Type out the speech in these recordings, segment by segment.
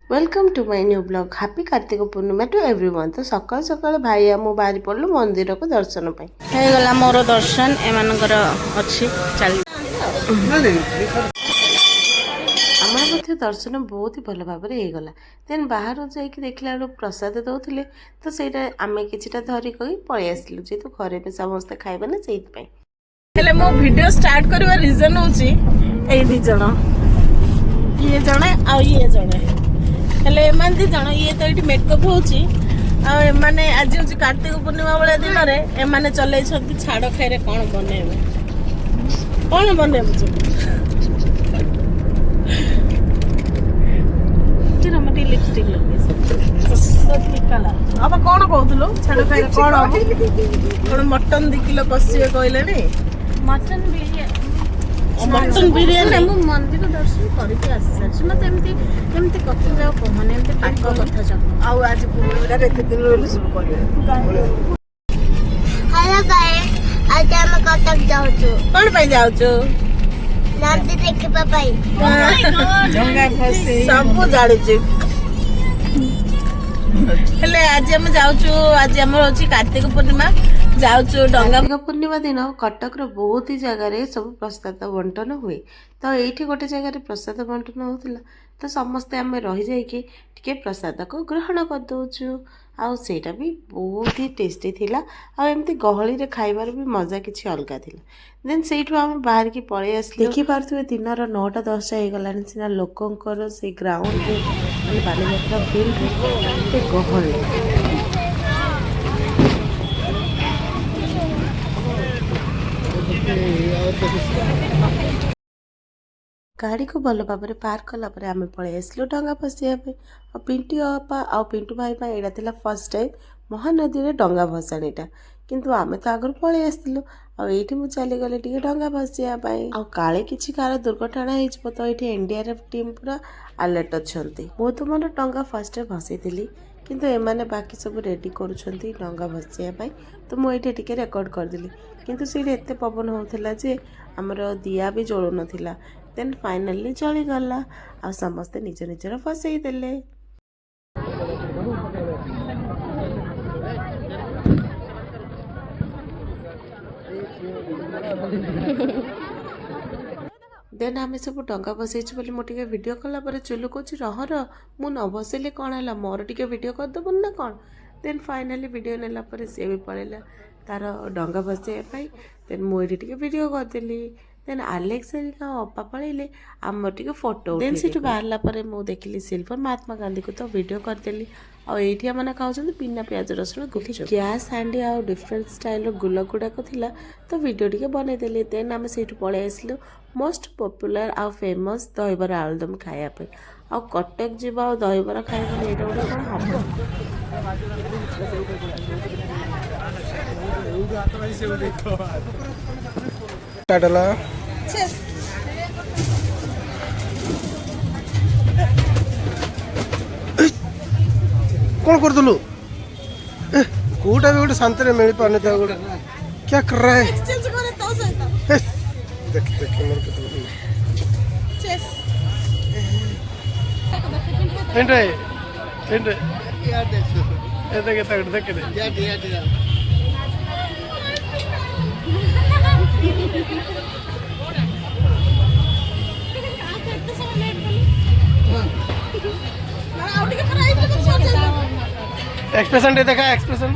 Welcome to my new blog happy Kartik Purnima to everyone. तो सकाल सकाल भाई आम बाहरी पड़लु मंदिर को दर्शन पाई गला मोर दर्शन एमानकर अच्छी चल आमर मध्य दर्शन बहुत ही भल भाव में होगला। देन बाहर जाकि देखला बेलू प्रसाद दौले तो सहीटा आम किटा धरिक पलि आसलु जेहेतु घरे भी समस्ते खाइबा ना से मो वीडियो स्टार्ट करवा रीजन होची ए दी जण ये जणे आ ये जणे हेले एमान दी जण ये तो एठी मेकअप होची आ एमाने आज होची कार्तिक पूर्णिमा वाला दिन रे एमाने चलै छथि छाड़ खाइरे कोन बनेबे जे हमटी लिपस्टिक लगे सत्य कला अब कोन कहतलो छाड़ खाइरे कोन मटन 2 किलो कसिए कहले नी मटन बिरयानी मु मंदिर दर्शन करके आसी मत एमती कथा जाओ कहने एमती पाक कथा जाओ आउ आज पूरा एते दिन रोल शुरू कर। हेलो गाइस, आज हम कटक जाऊ कोन पे जाऊ छु नदी देखबा पाई डंगा फसे सब जाड़ी छु हेले आज हम जाऊ छु आज हमर होची कार्तिक पूर्णिमा जाऊ डंगा पूर्णिमा दिन कटक बहुत ही जगार सब प्रसाद बंटन हुए। तो ये गोटे जगार प्रसाद बंटन होता तो समस्ते आम रही जाइए प्रसाद को ग्रहण करदे आईटा भी बहुत ही टेस्टी थिला आमती गहली रे खाइबार भी मजा किसी अलग थिला। देन से आम बाहर की पलि आस देखिपे दिन 9:10 होगला सीना लोकंर से ग्राउंड बालीजात्रा फील्ड गहली गाड़ी को भल भाव में पार्क कलापर आम पलि आसलु डंगा फसाइबा और पिंटू अपा आ पिंटू भाई यहाँ फर्स्ट टाइम महानदी में डंगा भसाणीटा किंतु आमे तो आगु पलि आसलु आठी मुझे चलीगली टे डंगा भसाइबाई काले किसी कार दुर्घटना हो तो ये एनडीआरएफ टीम पूरा अलर्ट अच्छा मु तो मोर डंगा फर्स्ट भसई किंतु एमाने बाकी सब रेडी करुँच डंगा भसाइबाई तो मुझे टे रेकर्ड करदेली किंतु से एत पवन होता जे आमर दिया भी जलू नाला। देन फाइनाली चलीगला आ समस्ते निज निजर फसई देले। देन आम सब डंगा बसईचु बोली मुझे वीडियो कला पर चुलू कौच रह मु न बसैले कौन है मोर टे वीडियो करदेबुन ना कौन। देन फाइनाली वीडियो नेला पर सी भी पलैला तार डंगा बसैवाई। देन मुझे टे वीडियो करदेली। देन आलेक्स हेरिका अपा पलैले आम टे फोटो देन से बाहरला पर मु देखिली सिल्वर महात्मा गांधी को तो वीडियो करदेली आठी मैंने खाऊँ बिना प्याज रसुण गैस हांडी आ डिफरेंट स्टाइल गुल गुड़ाक थिला तो वीडियो टी बनईदेली। देन आम से पलि आसलु मोस्ट पॉपुलर आ फेमस दहीबरा आलुदम खायापे आ कटक जीवा और दहीबरा खाइबा एटा गोटे कौन हम कौन कर दलु कोटा भी गोटे शांति मिल पाने गोटे क्या कर रहा है देख देख मोर केते एंड यार देख दे एक्सप्रेशन दे देखा एक्सप्रेशन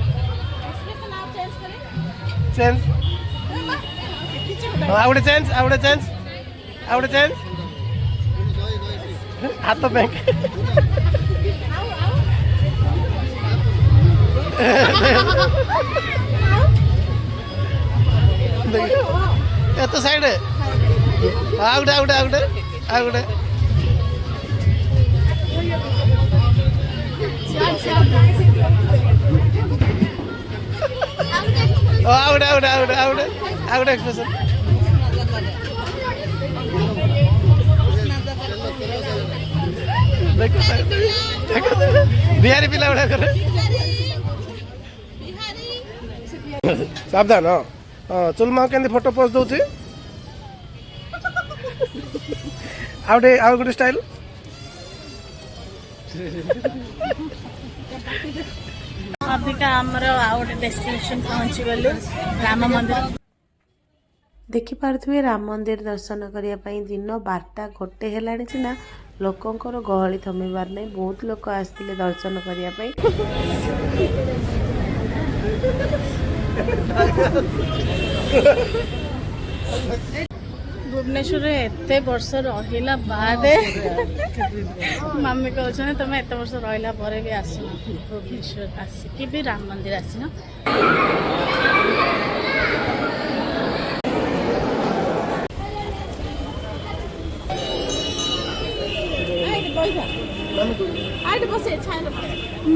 चेंज आवड़े चेंज हाथ तो बैंक तो साइड आउटे आउट एक्सप्रेशन बिहारी पिला गुड़ा कर सावधान हाँ चुल माँ के फोटो पोस्ट दूसरी आउ गोटे स्टाइल अबिका आमर आउ गोटे डेस्टिनेशन पहुँची गलु राम मंदिर। ଦେଖିପାରୁଥିବେ ରାମ ମନ୍ଦିର ଦର୍ଶନ କରିବା ପାଇଁ ଦିନ 12ଟା 1 ହେଲାଣି ସିନା ଲୋକଙ୍କର ଗହଳି ଥମିବାର ନାହିଁ। ବହୁତ ଲୋକ ଆସିଥିଲେ ଦର୍ଶନ କରିବା ପାଇଁ। भुवनेश्वर एत वर्ष रहा बाद मम्मी कहते तुम एत वर्ष रहा भी आसन भुवनेश्वर आसिक भी राम मंदिर आसन।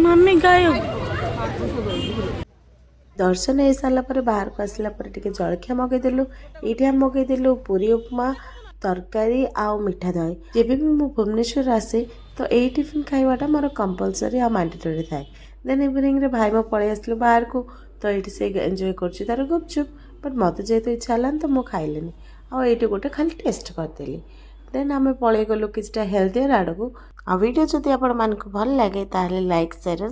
मम्मी गाय दर्शन हो सारा पर बाहर को आसला पर टिके जलखिया मगेदेलु। ये आम मगेदेलु पूरी उपमा तरकारी आउ मिठा दही। जब भी मु भुवनेश्वर आसे तो यही टिफिन खाइबाटा मोर कंपलसरी आ मैंडेटरी थाए। देन इवनिंग रे भाई मो पड़े आसलु बाहर को तो ये से एंजॉय करछि तार गुपचुप बट मत जेहेतु इच्छा हलान तो मु खाइलेनी आ ये गोटे खाली टेस्ट करदेली। देन आम पड़े गलु किछटा हेल्थियर आड़ को। आ वीडियो जदि आपण मानक भल लगे ताहले लाइक शेयर